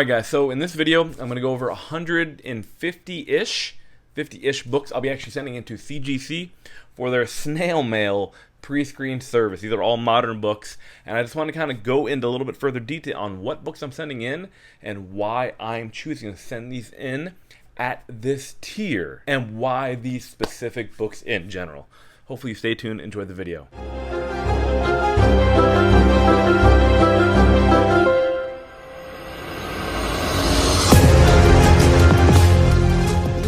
Alright guys, so in this video, I'm going to go over 50-ish books I'll be actually sending into CGC for their snail mail pre-screened service. These are all modern books, and I just want to kind of go into a little bit further detail on what books I'm sending in and why I'm choosing to send these in at this tier and why these specific books in general. Hopefully you stay tuned, enjoy the video.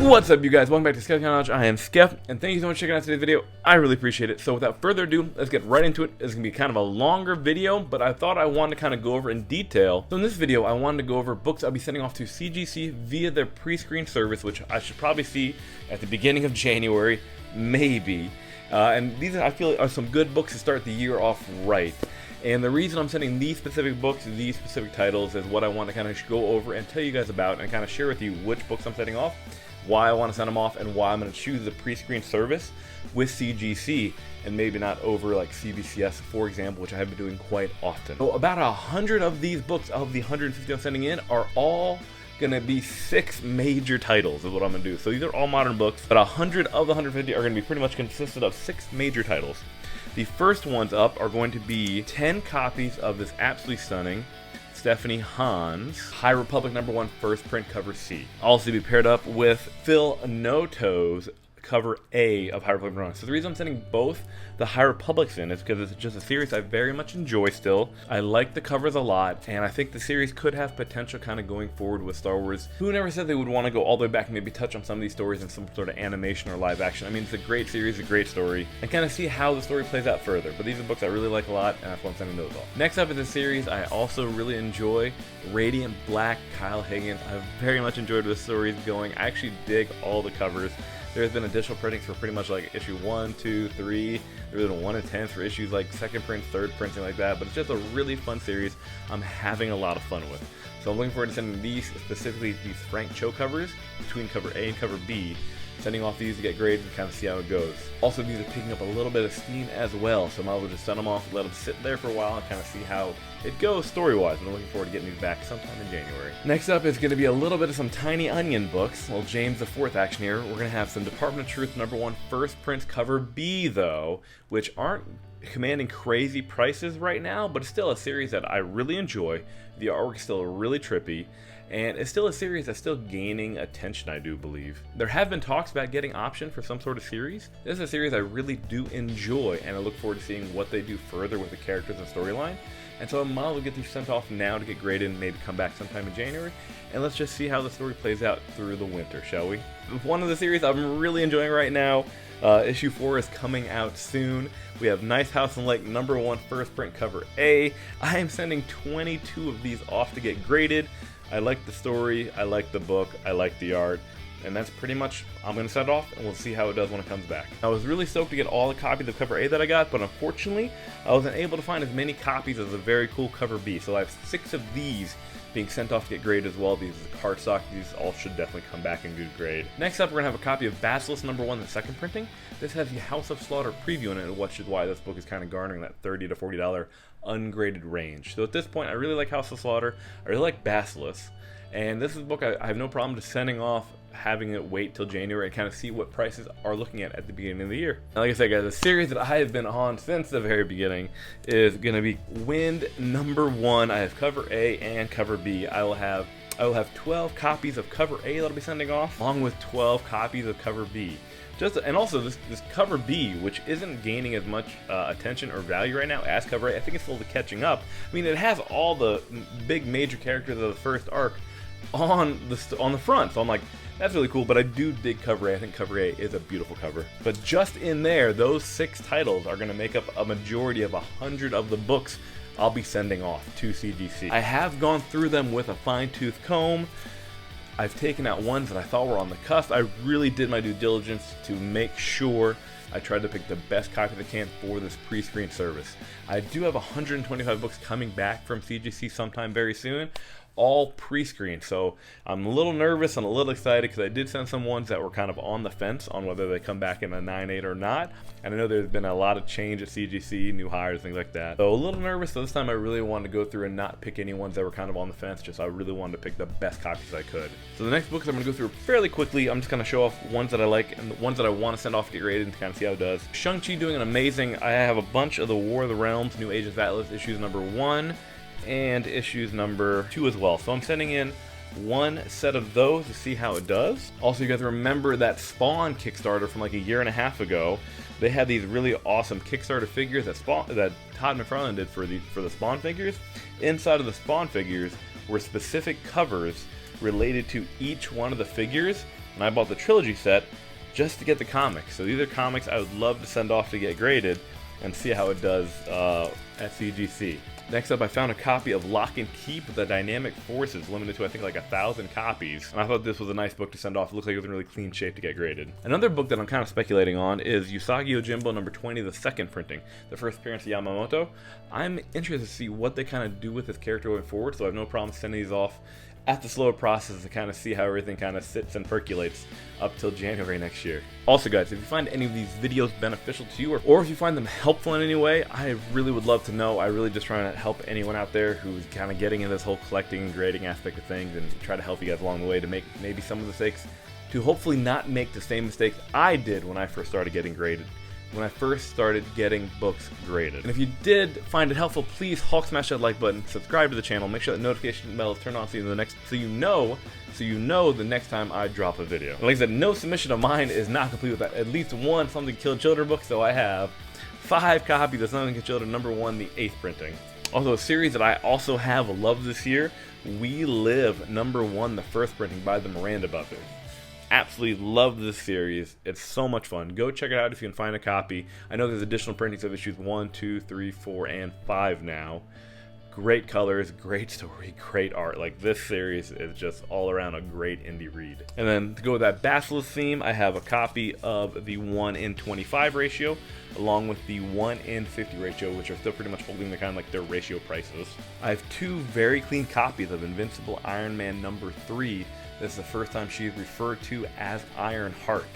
What's up, you guys? Welcome back to Skeptic Knowledge. I am Skep, and thank you so much for checking out today's video. I really appreciate it. So without further ado, let's get right into it. It's going to be kind of a longer video, but I thought I wanted to kind of go over in detail. So in this video, I wanted to go over books I'll be sending off to CGC via their pre-screen service, which I should probably see at the beginning of January, maybe. And these, I feel, are some good books to start the year off right. And the reason I'm sending these specific books, these specific titles, is what I want to kind of go over and tell you guys about and kind of share with you which books I'm sending off, why I want to send them off, and why I'm going to choose the pre-screen service with CGC and maybe not over like CBCS, for example, which I have been doing quite often. So about 100 of these books of the 150 I'm sending in are all going to be 6 major titles is what I'm going to do. So these are all modern books, but 100 of the 150 are going to be pretty much consisted of 6 major titles. The first ones up are going to be 10 copies of this absolutely stunning Stephanie Hans High Republic #1 first print cover C. Also be paired up with Phil Noto's cover A of High Republic #1. So the reason I'm sending both the High Republics in is because it's just a series I very much enjoy still. I like the covers a lot, and I think the series could have potential kind of going forward with Star Wars. Who never said they would want to go all the way back and maybe touch on some of these stories in some sort of animation or live action? I mean, it's a great series, a great story, and kind of see how the story plays out further. But these are books I really like a lot, and that's why I'm sending those off. Next up is a series I also really enjoy, Radiant Black, Kyle Higgins. I've very much enjoyed where the story is going. I actually dig all the covers. There's been additional printings for pretty much like issue 1, 2, 3. There's been 1 in 10 for issues like second print, third print, things like that. But it's just a really fun series I'm having a lot of fun with. So I'm looking forward to sending these, specifically these Frank Cho covers, between cover A and cover B. Sending off these to get graded and kind of see how it goes. Also, these are picking up a little bit of steam as well, so I might as well just send them off, let them sit there for a while, and kind of see how it goes story-wise. I'm looking forward to getting these back sometime in January. Next up is going to be a little bit of some Tiny Onion books. Well, James IV action here. We're going to have some Department of Truth #1 first print cover B, though, which aren't commanding crazy prices right now, but it's still a series that I really enjoy. The artwork is still really trippy, and it's still a series that's still gaining attention, I do believe. There have been talks about getting option for some sort of series. This is a series I really do enjoy, and I look forward to seeing what they do further with the characters and storyline. And so I might as well get these sent off now to get graded and maybe come back sometime in January. And let's just see how the story plays out through the winter, shall we? One of the series I'm really enjoying right now, issue 4 is coming out soon. We have Nice House and Lake #1 first print cover A. I am sending 22 of these off to get graded. I like the story, I like the book, I like the art, and that's pretty much, I'm going to set it off, and we'll see how it does when it comes back. I was really stoked to get all the copies of cover A that I got, but unfortunately, I wasn't able to find as many copies as the very cool cover B, so I have 6 of these being sent off to get graded as well. These are cardstock. These all should definitely come back in good grade. Next up, we're going to have a copy of Basilisk #1, the second printing. This has the House of Slaughter preview in it, which is why this book is kind of garnering that $30 to $40 ungraded range. So at this point, I really like House of Slaughter. I really like Basilisk. And this is a book I have no problem just sending off, having it wait till January and kind of see what prices are looking at the beginning of the year. Now, like I said, guys, the series that I have been on since the very beginning is going to be Wind #1. I have cover A and cover B. I will have 12 copies of cover A that I'll be sending off, along with 12 copies of cover B. And also this cover B, which isn't gaining as much attention or value right now as cover A. I think it's still catching up. I mean, it has all the big major characters of the first arc on the front, so I'm like, that's really cool. But I do dig cover A. I think cover A is a beautiful cover. But just in there, those 6 titles are going to make up a majority of 100 of the books I'll be sending off to CGC. I have gone through them with a fine-tooth comb. I've taken out ones that I thought were on the cusp. I really did my due diligence to make sure I tried to pick the best copy I can for this pre-screen service. I do have 125 books coming back from CGC sometime very soon. all pre-screened. So I'm a little nervous and a little excited because I did send some ones that were kind of on the fence on whether they come back in a 9.8 or not. And I know there's been a lot of change at CGC, new hires, things like that. So a little nervous, so this time I really wanted to go through and not pick any ones that were kind of on the fence, just I really wanted to pick the best copies I could. So the next books I'm going to go through fairly quickly. I'm just going to show off ones that I like and the ones that I want to send off to get graded and kind of see how it does. Shang-Chi doing an amazing. I have a bunch of the War of the Realms, New Agents of Atlas, issues number 1 and issues number 2 as well. So I'm sending in one set of those to see how it does. Also, you guys remember that Spawn Kickstarter from like a year and a half ago. They had these really awesome Kickstarter figures that Todd McFarlane did for the Spawn figures. Inside of the Spawn figures were specific covers related to each one of the figures, and I bought the trilogy set just to get the comics. So these are comics I would love to send off to get graded and see how it does at CGC. Next up, I found a copy of Lock and Key with the Dynamic Forces, limited to I think like 1,000 copies. And I thought this was a nice book to send off. It looks like it was in really clean shape to get graded. Another book that I'm kind of speculating on is Usagi Yojimbo number 20, the second printing, the first appearance of Yamamoto. I'm interested to see what they kind of do with this character going forward, so I have no problem sending these off at the slower process to kind of see how everything kind of sits and percolates up till January next year. Also guys, if you find any of these videos beneficial to you, or if you find them helpful in any way, I really would love to know. I really just trying to help anyone out there who's kind of getting into this whole collecting and grading aspect of things, and try to help you guys along the way to make maybe some of the mistakes, to hopefully not make the same mistakes I did when I first started getting graded. When I first started getting books graded. And if you did find it helpful, please Hulk smash that like button, subscribe to the channel, make sure that notification bell is turned on so you know the next time I drop a video. And like I said, no submission of mine is not complete without at least one Something Killed Children book, so I have 5 copies of Something Killed Children number 1, the 8th printing. Also, a series that I also have loved this year, We Live number 1, the first printing by the Miranda Brothers. Absolutely love this series. It's so much fun. Go check it out if you can find a copy. I know there's additional printings of issues 1, 2, 3, 4, and 5 now. Great colors, great story, great art. Like, this series is just all around a great indie read. And then to go with that Basilisk theme, I have a copy of the 1:25 ratio, along with the 1:50 ratio, which are still pretty much holding the kind of like their ratio prices. I have 2 very clean copies of Invincible Iron Man number 3. This is the first time she's referred to as Iron Heart.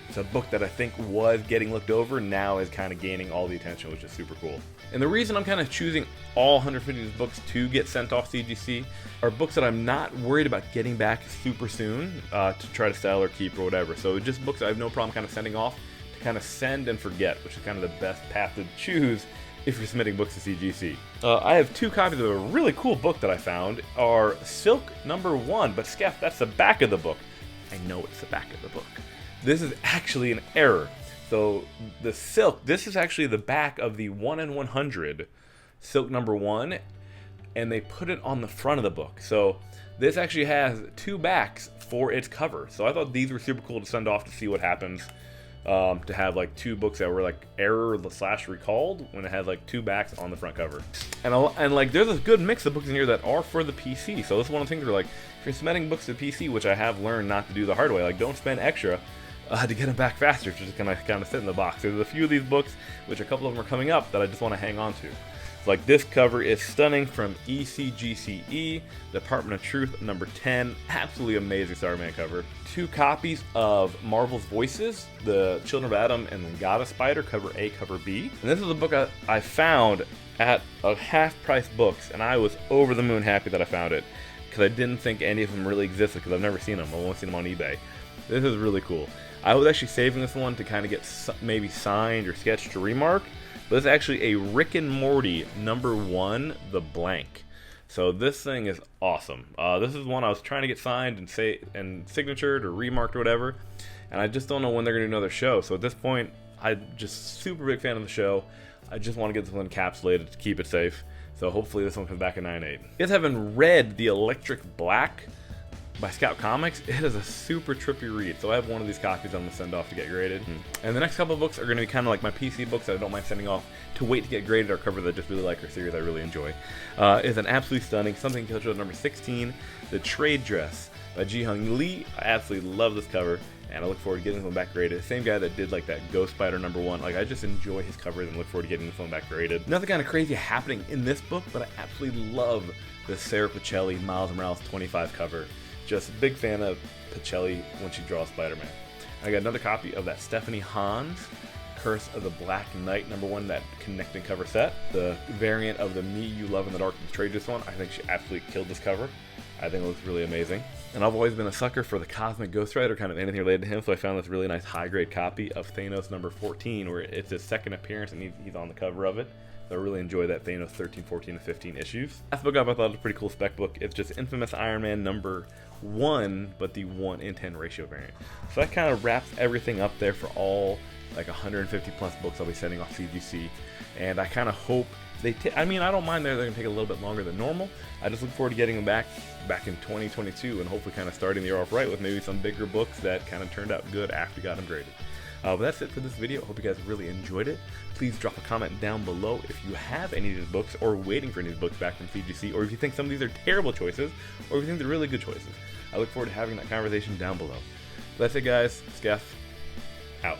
It's a book that I think was getting looked over, now is kind of gaining all the attention, which is super cool. And the reason I'm kind of choosing all 150 of these books to get sent off CGC are books that I'm not worried about getting back super soon to try to sell or keep or whatever. So just books I have no problem kind of sending off to kind of send and forget, which is kind of the best path to choose if you're submitting books to CGC. I have 2 copies of a really cool book that I found, are Silk number 1, but Skeff, that's the back of the book. I know it's the back of the book. This is actually an error. So the Silk, this is actually the back of the 1/100 Silk number 1, and they put it on the front of the book. So this actually has 2 backs for its cover. So I thought these were super cool to send off to see what happens. To have like 2 books that were like error/recalled when it had like 2 backs on the front cover. And like there's a good mix of books in here that are for the PC. So this is one of the things where like if you're submitting books to PC, which I have learned not to do the hard way, like don't spend extra to get them back faster, just kind of sit in the box. There's a few of these books, which a couple of them are coming up, that I just want to hang on to. Like this cover is stunning from ECGCE, Department of Truth number 10. Absolutely amazing Starman cover. 2 copies of Marvel's Voices, the Children of Adam and Goddess Spider, cover A, cover B. And this is a book I found at a half-price books, and I was over the moon happy that I found it, because I didn't think any of them really existed, because I've never seen them. I've only seen them on eBay. This is really cool. I was actually saving this one to kind of get maybe signed or sketched to remark. But it's actually a Rick and Morty number 1, The Blank. So this thing is awesome. This is one I was trying to get signed and signatured or remarked or whatever, and I just don't know when they're gonna do another show. So at this point, I'm just super big fan of the show. I just want to get this one encapsulated to keep it safe. So hopefully this one comes back in 9/8. If you guys haven't read The Electric Black by Scout Comics, it is a super trippy read. So I have one of these copies I'm going to send off to get graded. And the next couple of books are going to be kind of like my PC books that I don't mind sending off to wait to get graded, or cover that I just really like, or series I really enjoy. Is an absolutely stunning Something Killed Children number 16, The Trade Dress by Ji Hung Lee. I absolutely love this cover. and I look forward to getting this one back graded. Same guy that did like that Ghost Spider #1. Like, I just enjoy his covers and look forward to getting this one back graded. Nothing kind of crazy happening in this book, but I absolutely love the Sarah Pichelli Miles Morales 25 cover. Just a big fan of Pichelli when she draws Spider-Man. I got another copy of that Stephanie Hans Curse of the Black Knight #1, that connecting cover set. The variant of the Me You Love in the Dark Betrayed this one. I think she absolutely killed this cover. I think it looks really amazing. And I've always been a sucker for the Cosmic Ghost Rider, kind of anything related to him, so I found this really nice high-grade copy of Thanos #14, where it's his second appearance and he's on the cover of it. So I really enjoy that Thanos 13, 14, and 15 issues. Last book up, I thought was a pretty cool spec book. It's just Infamous Iron Man #1, but the 1:10 ratio variant. So that kind of wraps everything up there for all like 150 plus books I'll be sending off CGC. And I kind of hope they I mean, I don't mind they're going to take a little bit longer than normal. I just look forward to getting them back in 2022 and hopefully kind of starting the year off right with maybe some bigger books that kind of turned out good after we got them graded. But that's it for this video. I hope you guys really enjoyed it. Please drop a comment down below if you have any of these books or waiting for any of these books back from CGC, or if you think some of these are terrible choices, or if you think they're really good choices. I look forward to having that conversation down below. That's it, guys. Skeff out.